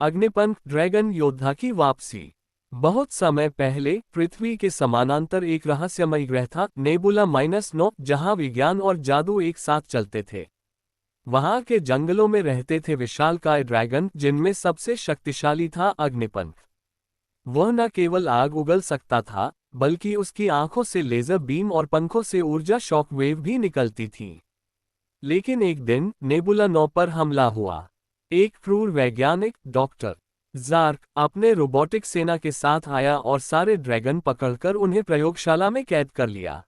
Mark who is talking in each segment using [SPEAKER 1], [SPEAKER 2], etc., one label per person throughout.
[SPEAKER 1] Agnipankh dragon योद्धा की वापसी। बहुत समय पहले पृथ्वी के समानांतर एक रहस्यमय ग्रह था, नेबुला -9, जहां विज्ञान और जादू एक साथ चलते थे। वहां के जंगलों में रहते थे विशालकाय ड्रैगन, जिनमें सबसे शक्तिशाली था अग्निपंख। वह न केवल आग उगल सकता था, बल्कि उसकी आंखों से लेजर बीम और पंखों से ऊर्जा शॉक वेव भी निकलती थी। लेकिन एक दिन नेबुला 9 पर हमला हुआ। एक क्रूर वैज्ञानिक डॉक्टर ज़ार्क अपने रोबोटिक सेना के साथ आया और सारे ड्रैगन पकड़कर उन्हें प्रयोगशाला में कैद कर लिया।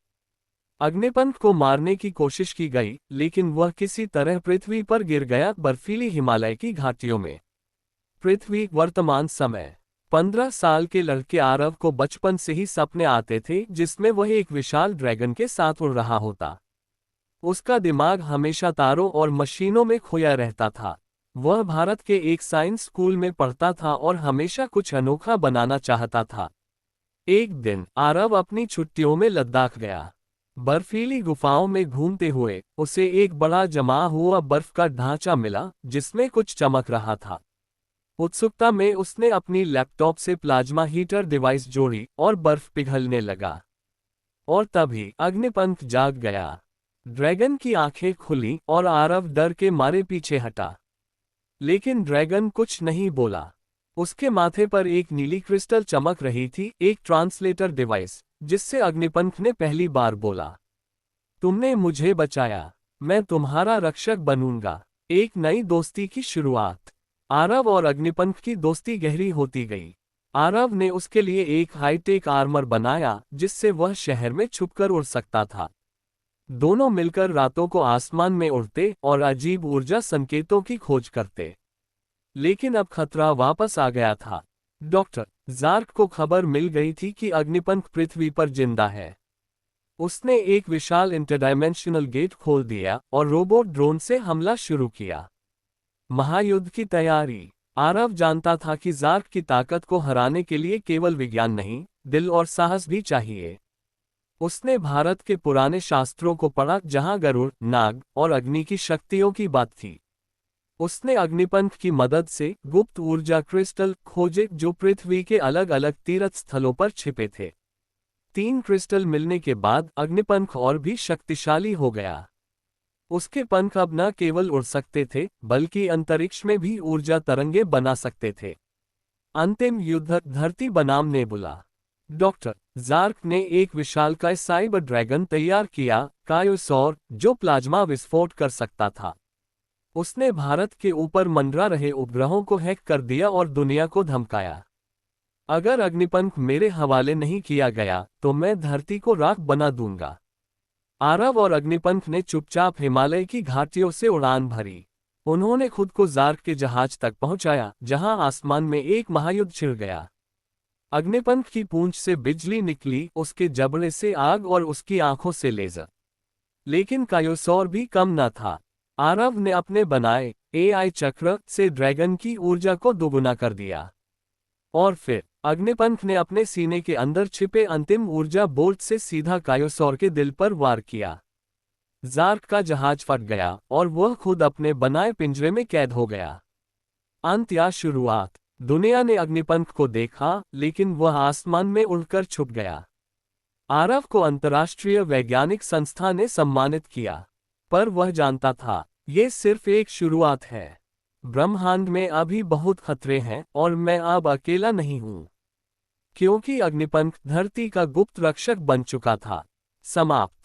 [SPEAKER 1] अग्निपंख को मारने की कोशिश की गई, लेकिन वह किसी तरह पृथ्वी पर गिर गया, बर्फीली हिमालय की घाटियों में। पृथ्वी वर्तमान समय। 15 साल के लड़के आरव को बचपन से ही सपने आते थे जिसमें वह एक विशाल ड्रैगन के साथ उड़ रहा होता। उसका दिमाग हमेशा तारों और मशीनों में खोया रहता था। वह भारत के एक साइंस स्कूल में पढ़ता था और हमेशा कुछ अनोखा बनाना चाहता था। एक दिन आरव अपनी छुट्टियों में लद्दाख गया। बर्फीली गुफाओं में घूमते हुए उसे एक बड़ा जमा हुआ बर्फ का ढांचा मिला, जिसमें कुछ चमक रहा था। उत्सुकता में उसने अपनी लैपटॉप से प्लाज्मा हीटर डिवाइस जोड़ी और बर्फ पिघलने लगा। और तभी अग्निपंख जाग गया। ड्रैगन की आंखें खुली और आरव डर के मारे पीछे हटा। लेकिन ड्रैगन कुछ नहीं बोला। उसके माथे पर एक नीली क्रिस्टल चमक रही थी, एक ट्रांसलेटर डिवाइस, जिससे अग्निपंख ने पहली बार बोला, तुमने मुझे बचाया, मैं तुम्हारा रक्षक बनूंगा। एक नई दोस्ती की शुरुआत। आरव और अग्निपंख की दोस्ती गहरी होती गई। आरव ने उसके लिए एक हाईटेक आर्मर बनाया, जिससे वह शहर में छुपकर उड़ सकता था। दोनों मिलकर रातों को आसमान में उड़ते और अजीब ऊर्जा संकेतों की खोज करते। लेकिन अब खतरा वापस आ गया था। डॉक्टर ज़ार्क को खबर मिल गई थी कि अग्निपंख पृथ्वी पर जिंदा है। उसने एक विशाल इंटरडायमेंशनल गेट खोल दिया और रोबोट ड्रोन से हमला शुरू किया। महायुद्ध की तैयारी। आरव जानता था कि ज़ार्क की ताकत को हराने के लिए केवल विज्ञान नहीं, दिल और साहस भी चाहिए। उसने भारत के पुराने शास्त्रों को पढ़ा, जहां गरुड़, नाग और अग्नि की शक्तियों की बात थी। उसने अग्निपंख की मदद से गुप्त ऊर्जा क्रिस्टल खोजे, जो पृथ्वी के अलग अलग तीर्थ स्थलों पर छिपे थे। 3 क्रिस्टल मिलने के बाद अग्निपंख और भी शक्तिशाली हो गया। उसके पंख अब न केवल उड़ सकते थे, बल्कि अंतरिक्ष में भी ऊर्जा तरंगे बना सकते थे। अंतिम युद्ध धरती बनाम नेबुला। डॉक्टर ज़ार्क ने एक विशालकाय साइबर ड्रैगन तैयार किया, कायोसौर, जो प्लाज्मा विस्फोट कर सकता था। उसने भारत के ऊपर मंडरा रहे उपग्रहों को हैक कर दिया और दुनिया को धमकाया, अगर अग्निपंख मेरे हवाले नहीं किया गया तो मैं धरती को राख बना दूंगा। आरव और अग्निपंख ने चुपचाप हिमालय की घाटियों से उड़ान भरी। उन्होंने खुद को ज़ार्क के जहाज तक पहुंचाया, जहां आसमान में एक महायुद्ध छिड़ गया। अग्निपंख की पूंछ से बिजली निकली, उसके जबड़े से आग और उसकी आंखों से लेजर। लेकिन कायोसौर भी कम न था। आरव ने अपने बनाए एआई चक्र से ड्रैगन की ऊर्जा को दोगुना कर दिया। और फिर अग्निपंख ने अपने सीने के अंदर छिपे अंतिम ऊर्जा बोल्ट से सीधा कायोसौर के दिल पर वार किया। ज़ार्क का जहाज फट गया और वह खुद अपने बनाए पिंजरे में कैद हो गया। अंत या शुरुआत। दुनिया ने अग्निपंख को देखा, लेकिन वह आसमान में उड़कर छुप गया। आरव को अंतर्राष्ट्रीय वैज्ञानिक संस्था ने सम्मानित किया, पर वह जानता था, ये सिर्फ एक शुरुआत है। ब्रह्मांड में अभी बहुत खतरे हैं और मैं अब अकेला नहीं हूं। क्योंकि अग्निपंख धरती का गुप्त रक्षक बन चुका था। समाप्त।